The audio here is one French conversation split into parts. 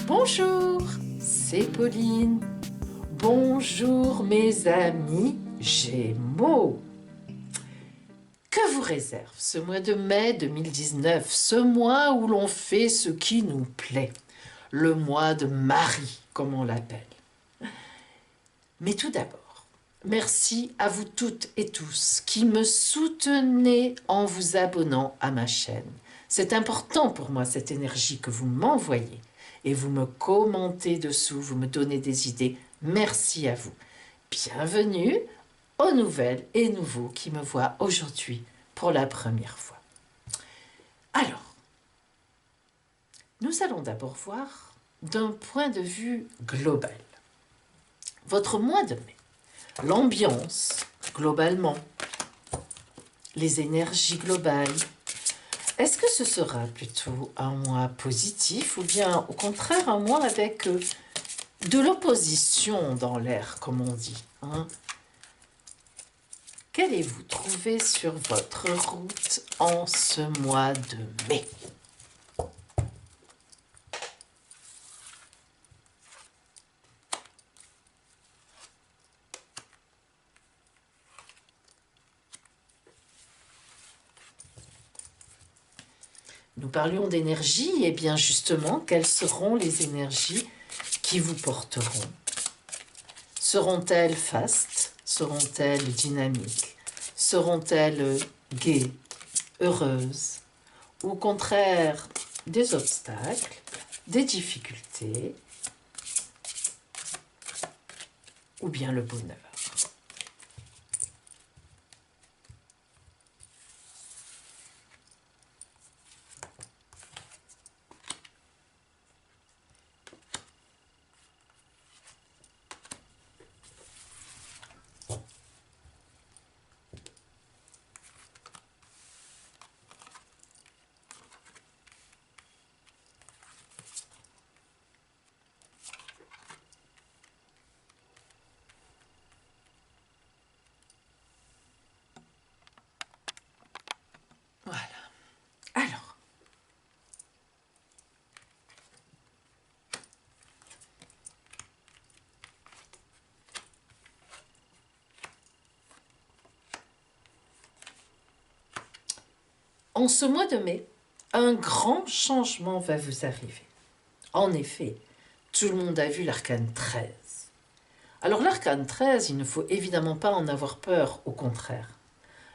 Bonjour, c'est Pauline. Bonjour mes amis Gémeaux. Que vous réserve ce mois de mai 2019, ce mois où l'on fait ce qui nous plaît, le mois de Marie, comme on l'appelle. Mais tout d'abord, merci à vous toutes et tous qui me soutenez en vous abonnant à ma chaîne. C'est important pour moi, cette énergie que vous m'envoyez. Et vous me commentez dessous, vous me donnez des idées. Merci à vous. Bienvenue aux nouvelles et nouveaux qui me voient aujourd'hui pour la première fois. Alors, nous allons d'abord voir d'un point de vue global. Votre mois de mai, l'ambiance globalement, les énergies globales. Est-ce que ce sera plutôt un mois positif ou bien au contraire un mois avec de l'opposition dans l'air, comme on dit, hein? Qu'allez-vous trouver sur votre route en ce mois de mai? Nous parlions d'énergie, et bien justement, quelles seront les énergies qui vous porteront? Seront-elles fastes? Seront-elles dynamiques? Seront-elles gaies, heureuses? Ou au contraire, des obstacles, des difficultés, ou bien le bonheur? Voilà. Alors, en ce mois de mai, un grand changement va vous arriver. En effet, tout le monde a vu l'arcane 13. Alors l'arcane 13, il ne faut évidemment pas en avoir peur, au contraire.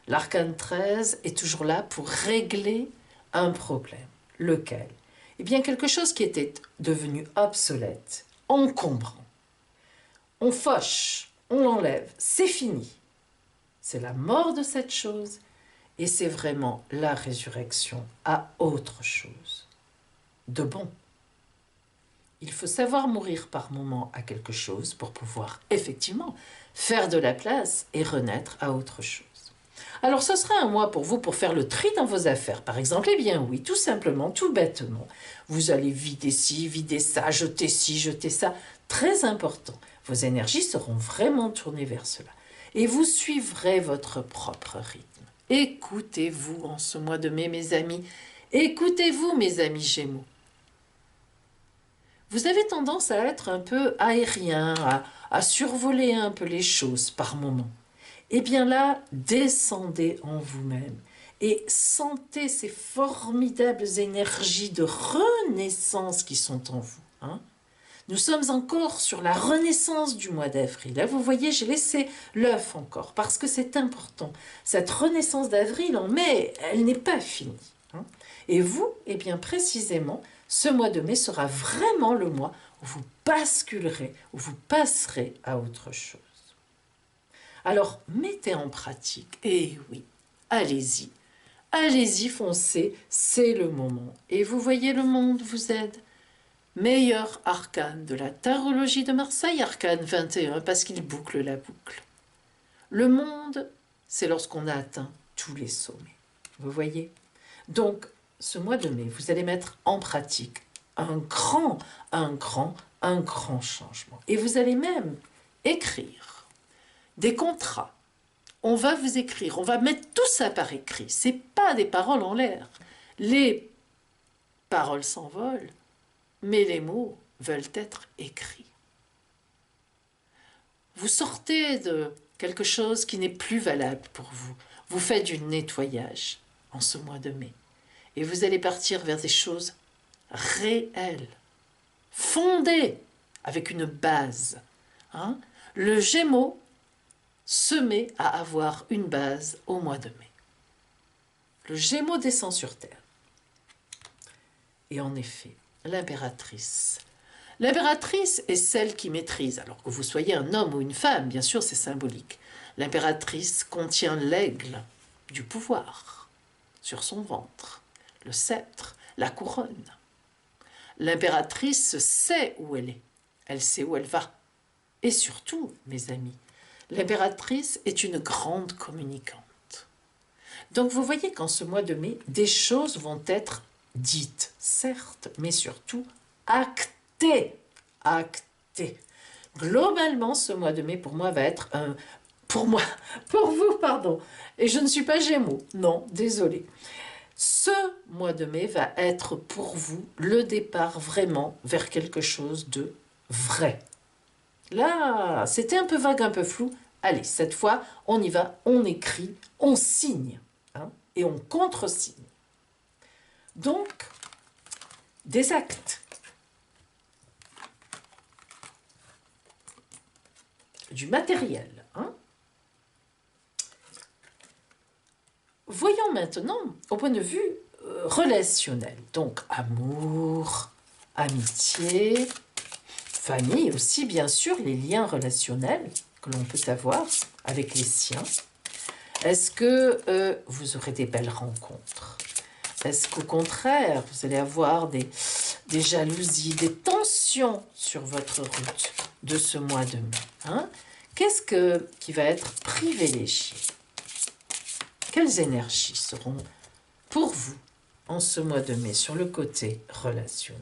L'arcane 13 est toujours là pour régler un problème. Lequel? Eh bien, quelque chose qui était devenu obsolète, encombrant. On fauche, on l'enlève, c'est fini. C'est la mort de cette chose et c'est vraiment la résurrection à autre chose. De bon. Il faut savoir mourir par moment à quelque chose pour pouvoir effectivement faire de la place et renaître à autre chose. Alors ce sera un mois pour vous pour faire le tri dans vos affaires. Par exemple, eh bien oui, tout simplement, tout bêtement, vous allez vider ci, vider ça, jeter ci, jeter ça. Très important, vos énergies seront vraiment tournées vers cela. Et vous suivrez votre propre rythme. Écoutez-vous en ce mois de mai, mes amis. Écoutez-vous, mes amis Gémeaux. Vous avez tendance à être un peu aérien, à survoler un peu les choses par moments. Eh bien là, descendez en vous-même et sentez ces formidables énergies de renaissance qui sont en vous. Hein? Nous sommes encore sur la renaissance du mois d'avril. Là, vous voyez, j'ai laissé l'œuf encore parce que c'est important. Cette renaissance d'avril en mai, elle n'est pas finie. Hein? Et vous, eh bien précisément, ce mois de mai sera vraiment le mois où vous basculerez, où vous passerez à autre chose. Alors, mettez en pratique. Et oui, allez-y. Allez-y, foncez, c'est le moment. Et vous voyez, le monde vous aide. Meilleur arcane de la tarologie de Marseille, arcane 21, parce qu'il boucle la boucle. Le monde, c'est lorsqu'on a atteint tous les sommets. Vous voyez? Donc, ce mois de mai, vous allez mettre en pratique un grand changement. Et vous allez même écrire des contrats. On va vous écrire, on va mettre tout ça par écrit. Ce n'est pas des paroles en l'air. Les paroles s'envolent, mais les mots veulent être écrits. Vous sortez de quelque chose qui n'est plus valable pour vous. Vous faites du nettoyage en ce mois de mai. Et vous allez partir vers des choses réelles, fondées, avec une base. Hein? Le Gémeaux se met à avoir une base au mois de mai. Le Gémeaux descend sur Terre. Et en effet, l'impératrice. L'impératrice est celle qui maîtrise, alors que vous soyez un homme ou une femme, bien sûr c'est symbolique. L'impératrice contient l'aigle du pouvoir sur son ventre, le sceptre, la couronne. L'impératrice sait où elle sait où elle va. Et surtout, mes amis, l'impératrice est une grande communicante. Donc vous voyez qu'en ce mois de mai, des choses vont être dites, certes, mais surtout actées. Actées. Globalement, ce mois de mai, pour moi, va être un... Pour vous, pardon. Et je ne suis pas Gémeaux, non, désolé. Ce mois de mai va être pour vous le départ vraiment vers quelque chose de vrai. Là, c'était un peu vague, un peu flou. Allez, cette fois, on y va, on écrit, on signe, hein, et on contresigne. Donc, des actes. Du matériel. Hein. Voyons maintenant au point de vue relationnel. Donc, amour, amitié, famille aussi, bien sûr, les liens relationnels que l'on peut avoir avec les siens. Est-ce que vous aurez des belles rencontres? Est-ce qu'au contraire, vous allez avoir des jalousies, des tensions sur votre route de ce mois de mai, hein? Qu'est-ce qui va être privilégié? Quelles énergies seront pour vous en ce mois de mai sur le côté relationnel?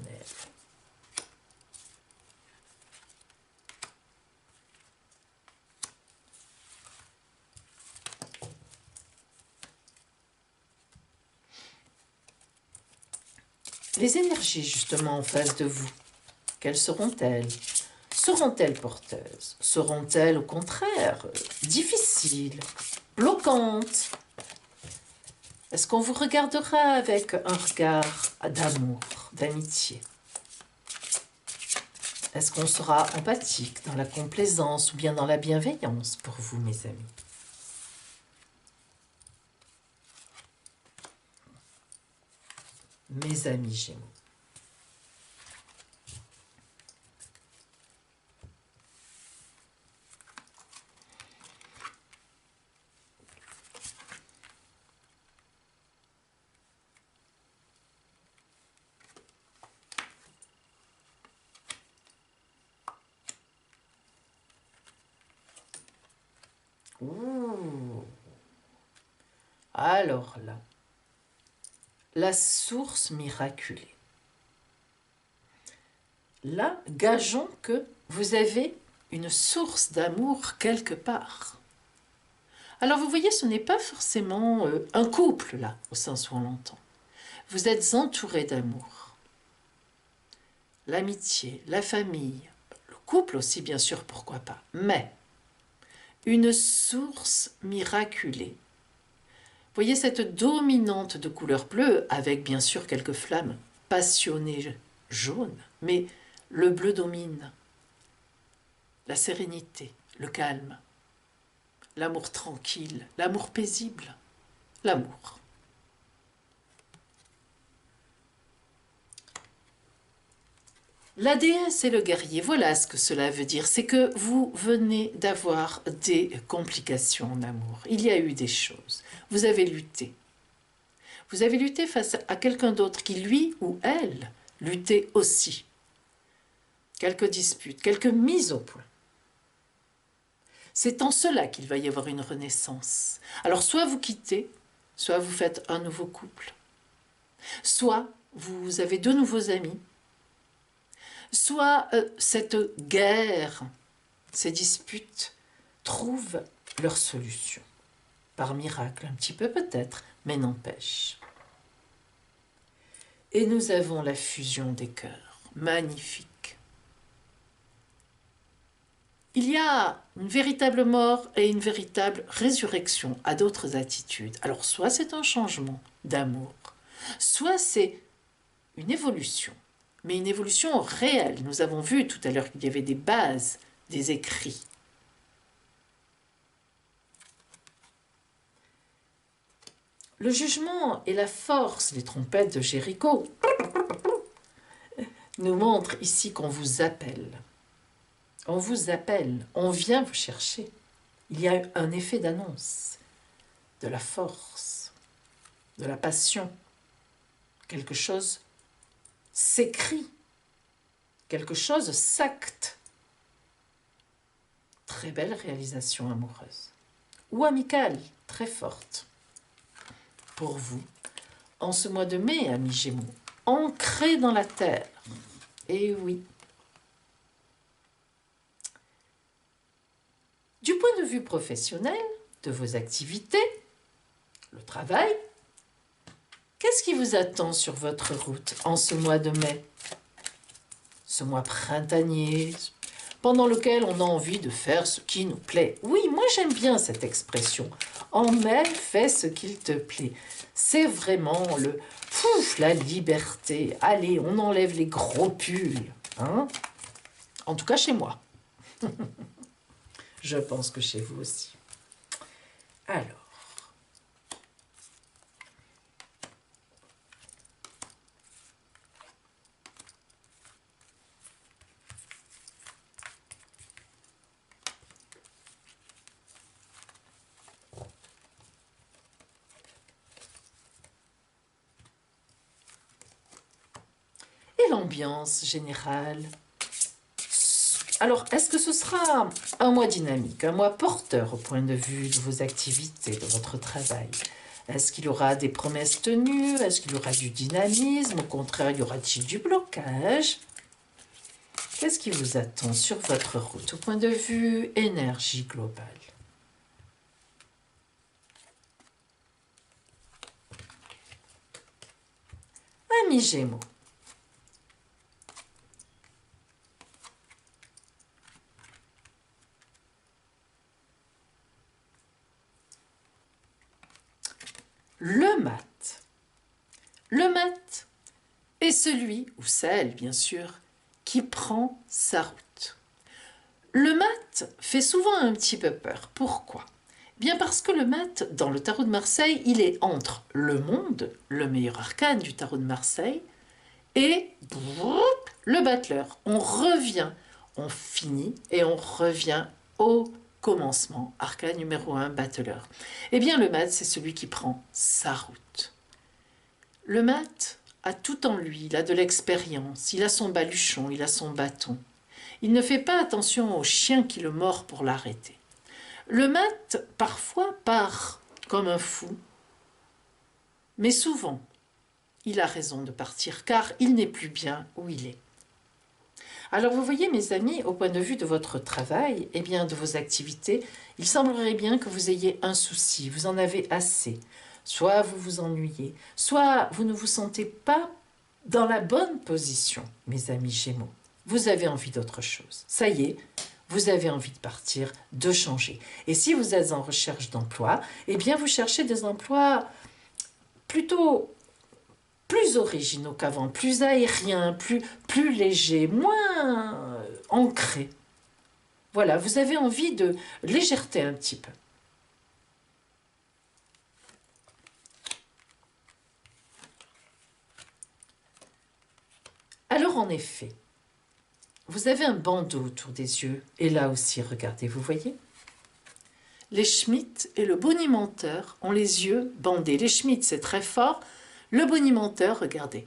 Les énergies justement en face de vous, quelles seront-elles? Seront-elles porteuses? Seront-elles au contraire difficiles, bloquantes? Est-ce qu'on vous regardera avec un regard d'amour, d'amitié? Est-ce qu'on sera empathique dans la complaisance ou bien dans la bienveillance pour vous, mes amis? Mes amis Gémeaux. Ouh. Alors là, la source miraculée. Là, gageons que vous avez une source d'amour quelque part. Alors vous voyez, ce n'est pas forcément un couple, là, au sens où on l'entend. Vous êtes entouré d'amour. L'amitié, la famille, le couple aussi, bien sûr, pourquoi pas. Mais une source miraculée. Vous voyez cette dominante de couleur bleue, avec bien sûr quelques flammes passionnées jaunes, mais le bleu domine. La sérénité, le calme, l'amour tranquille, l'amour paisible, l'amour. La déesse et le guerrier, voilà ce que cela veut dire. C'est que vous venez d'avoir des complications en amour. Il y a eu des choses. Vous avez lutté. Vous avez lutté face à quelqu'un d'autre qui, lui ou elle, luttait aussi. Quelques disputes, quelques mises au point. C'est en cela qu'il va y avoir une renaissance. Alors soit vous quittez, soit vous faites un nouveau couple. Soit vous avez de nouveaux amis. Soit cette guerre, ces disputes, trouvent leur solution. Par miracle, un petit peu peut-être, mais n'empêche. Et nous avons la fusion des cœurs, magnifique. il y a une véritable mort et une véritable résurrection à d'autres attitudes. Alors soit c'est un changement d'amour, soit c'est une évolution, mais une évolution réelle. Nous avons vu tout à l'heure qu'il y avait des bases, des écrits. Le jugement et la force des trompettes de Jéricho nous montrent ici qu'on vous appelle. On vous appelle, on vient vous chercher. Il y a un effet d'annonce, de la force, de la passion. Quelque chose s'écrit, quelque chose s'acte. Très belle réalisation amoureuse. Ou amicale, très forte. Pour vous, en ce mois de mai, amis Gémeaux, ancré dans la terre. Et oui. Du point de vue professionnel, de vos activités, le travail, qu'est-ce qui vous attend sur votre route en ce mois de mai? Ce mois printanier, pendant lequel on a envie de faire ce qui nous plaît. Oui, moi j'aime bien cette expression. En mai, fais ce qu'il te plaît. C'est vraiment la liberté. Allez, on enlève les gros pulls. Hein? En tout cas chez moi. Je pense que chez vous aussi. Alors. Et l'ambiance générale? Alors, est-ce que ce sera un mois dynamique, un mois porteur au point de vue de vos activités, de votre travail? Est-ce qu'il y aura des promesses tenues? Est-ce qu'il y aura du dynamisme? Au contraire, y aura-t-il du blocage? Qu'est-ce qui vous attend sur votre route au point de vue énergie globale? Amis Gémeaux, le mat. Le mat est celui, ou celle bien sûr, qui prend sa route. Le mat fait souvent un petit peu peur. Pourquoi? Bien parce que le mat, dans le tarot de Marseille, il est entre le monde, le meilleur arcane du tarot de Marseille, et le battleur. On revient, on finit et on revient au commencement. Arcane numéro 1, battleur. Eh bien, le mat, c'est celui qui prend sa route. Le mat a tout en lui, il a de l'expérience, il a son baluchon, il a son bâton. Il ne fait pas attention au chien qui le mord pour l'arrêter. Le mat, parfois, part comme un fou, mais souvent, il a raison de partir, car il n'est plus bien où il est. Alors vous voyez, mes amis, au point de vue de votre travail, et bien de vos activités, il semblerait bien que vous ayez un souci, vous en avez assez. Soit vous vous ennuyez, soit vous ne vous sentez pas dans la bonne position, mes amis Gémeaux. Vous avez envie d'autre chose. Ça y est, vous avez envie de partir, de changer. Et si vous êtes en recherche d'emploi, eh bien vous cherchez des emplois plutôt plus originaux qu'avant, plus aériens, plus légers, moins ancrés. Voilà, vous avez envie de légèreté un petit peu. Alors en effet, vous avez un bandeau autour des yeux, et là aussi, regardez, vous voyez? Les Schmitt et le bonimenteur ont les yeux bandés. Les Schmitt, c'est très fort. Le bonimenteur, regardez.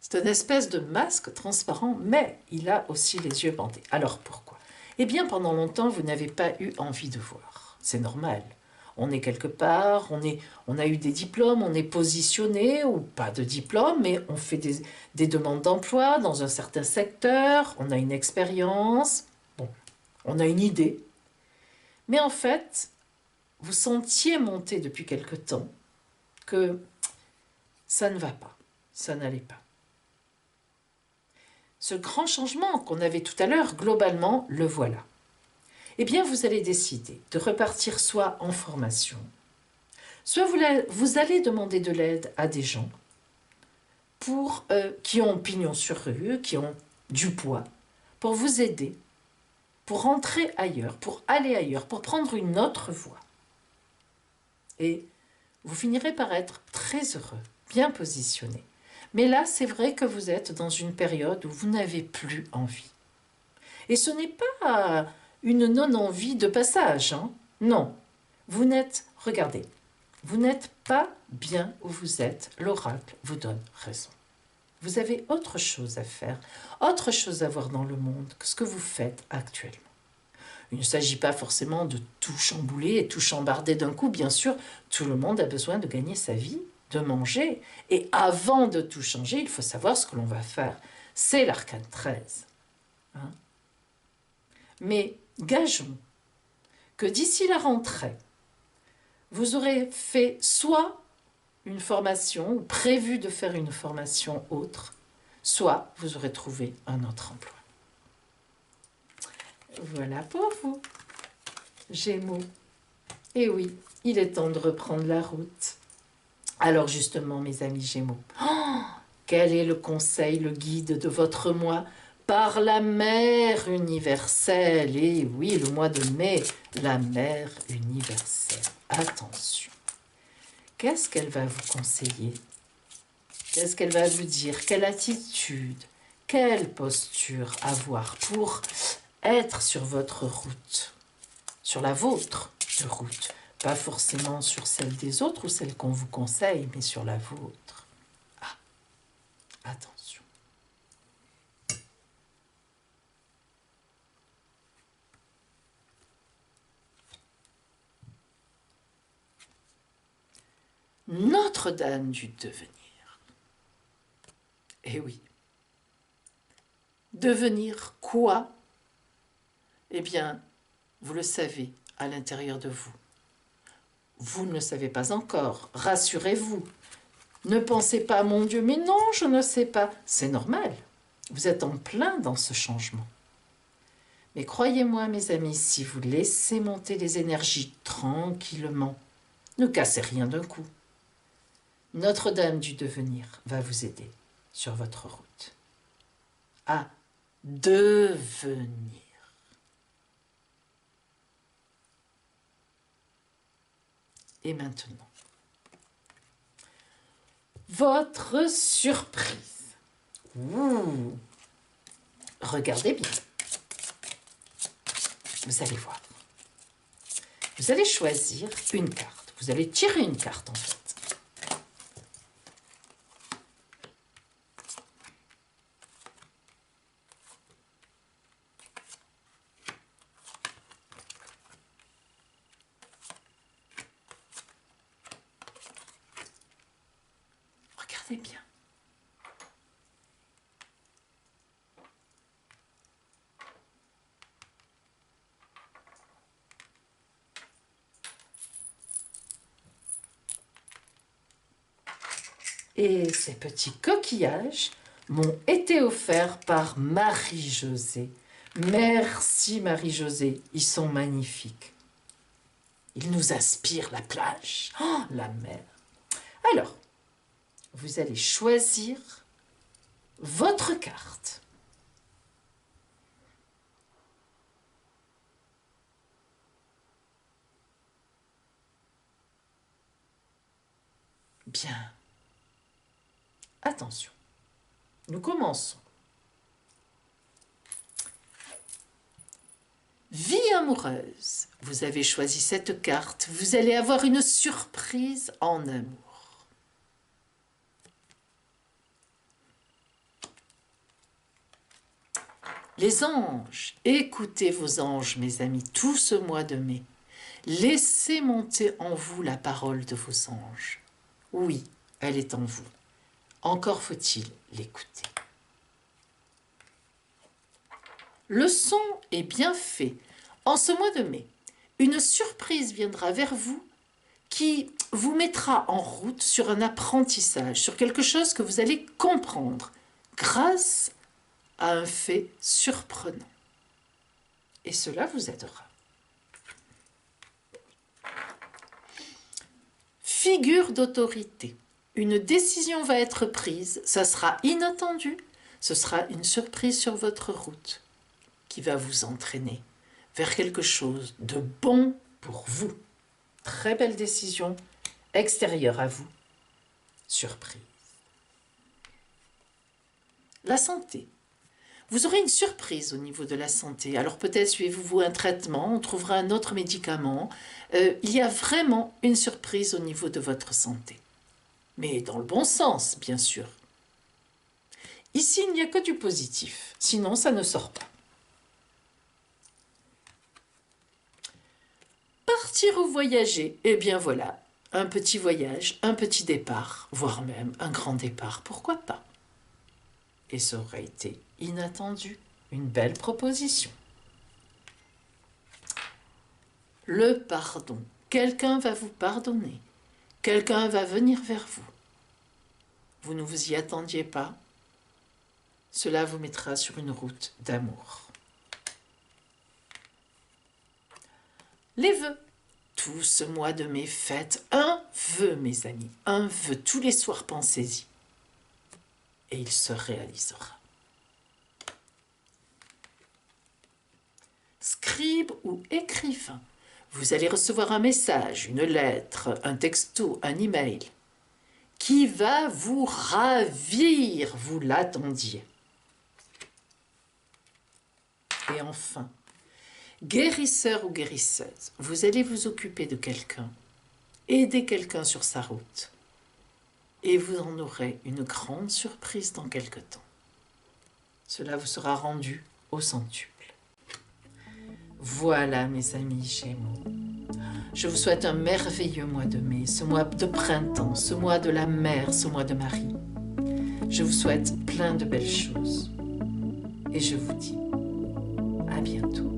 C'est une espèce de masque transparent, mais il a aussi les yeux bandés. Alors pourquoi? Eh bien, pendant longtemps, vous n'avez pas eu envie de voir. C'est normal. On est quelque part, on a eu des diplômes, on est positionné, ou pas de diplôme, mais on fait des demandes d'emploi dans un certain secteur, on a une expérience, bon, on a une idée. Mais en fait, vous sentiez monter depuis quelque temps que ça ne va pas, ça n'allait pas. Ce grand changement qu'on avait tout à l'heure, globalement, le voilà. eh bien vous allez décider de repartir soit en formation, soit vous allez demander de l'aide à des gens qui ont pignon sur rue, qui ont du poids, pour vous aider, pour rentrer ailleurs, pour aller ailleurs, pour prendre une autre voie. Et vous finirez par être très heureux, bien positionné. Mais là, c'est vrai que vous êtes dans une période où vous n'avez plus envie. Et ce n'est pas une non-envie de passage, hein. Non, regardez, vous n'êtes pas bien où vous êtes, l'oracle vous donne raison. Vous avez autre chose à faire, autre chose à voir dans le monde que ce que vous faites actuellement. Il ne s'agit pas forcément de tout chambouler et tout chambarder d'un coup, bien sûr, tout le monde a besoin de gagner sa vie, de manger, et avant de tout changer, il faut savoir ce que l'on va faire. C'est l'arcane 13. Hein? Mais gageons que d'ici la rentrée, vous aurez fait soit une formation, ou prévu de faire une formation autre, soit vous aurez trouvé un autre emploi. Voilà pour vous, Gémeaux. Et oui, il est temps de reprendre la route. Alors justement, mes amis Gémeaux, quel est le conseil, le guide de votre mois par la mère universelle? Et oui, le mois de mai, la mère universelle. Attention. Qu'est-ce qu'elle va vous conseiller? Qu'est-ce qu'elle va vous dire? Quelle attitude? Quelle posture avoir pour être sur votre route? Sur la vôtre de route. Pas forcément sur celle des autres ou celle qu'on vous conseille, mais sur la vôtre. Ah, attention. Notre-Dame du devenir. Eh oui. Devenir quoi? Eh bien, vous le savez à l'intérieur de vous. Vous ne le savez pas encore, rassurez-vous. Ne pensez pas, mon Dieu, mais non, je ne sais pas. C'est normal, vous êtes en plein dans ce changement. Mais croyez-moi, mes amis, si vous laissez monter les énergies tranquillement, ne cassez rien d'un coup. Notre-Dame du devenir va vous aider sur votre route à devenir. Et maintenant, votre surprise. Ouh. Regardez bien. Vous allez voir. Vous allez choisir une carte. Vous allez tirer une carte en fait. Regardez bien. Et ces petits coquillages m'ont été offerts par Marie-Josée. Merci Marie-Josée, ils sont magnifiques. Ils nous inspirent la plage, oh, la mer. Alors, vous allez choisir votre carte. Bien. Attention, nous commençons. Vie amoureuse, vous avez choisi cette carte, vous allez avoir une surprise en amour. Les anges, écoutez vos anges, mes amis, tout ce mois de mai. Laissez monter en vous la parole de vos anges. Oui, elle est en vous. Encore faut-il l'écouter. Le son est bien fait. En ce mois de mai, une surprise viendra vers vous qui vous mettra en route sur un apprentissage, sur quelque chose que vous allez comprendre grâce à un fait surprenant. Et cela vous aidera. figure d'autorité. Une décision va être prise, ça sera inattendu, ce sera une surprise sur votre route qui va vous entraîner vers quelque chose de bon pour vous. Très belle décision extérieure à vous, surprise. La santé. Vous aurez une surprise au niveau de la santé. Alors peut-être suivez-vous un traitement, on trouvera un autre médicament. Il y a vraiment une surprise au niveau de votre santé. Mais dans le bon sens, bien sûr. Ici, il n'y a que du positif. Sinon, ça ne sort pas. Partir ou voyager, eh bien voilà, un petit voyage, un petit départ, voire même un grand départ, pourquoi pas? Et ça aurait été inattendu, une belle proposition. Le pardon, quelqu'un va vous pardonner, quelqu'un va venir vers vous. Vous ne vous y attendiez pas, cela vous mettra sur une route d'amour. Les vœux. Tout ce mois de mai, faites un vœu, mes amis. Un vœu, tous les soirs, pensez-y. Et il se réalisera. Scribe ou écrivain. Vous allez recevoir un message, une lettre, un texto, un email qui va vous ravir, vous l'attendiez. Et enfin, guérisseur ou guérisseuse, vous allez vous occuper de quelqu'un, aider quelqu'un sur sa route, et vous en aurez une grande surprise dans quelque temps. Cela vous sera rendu au centuple. Voilà mes amis Gémeaux, je vous souhaite un merveilleux mois de mai, ce mois de printemps, ce mois de la mer, ce mois de Marie. Je vous souhaite plein de belles choses et je vous dis à bientôt.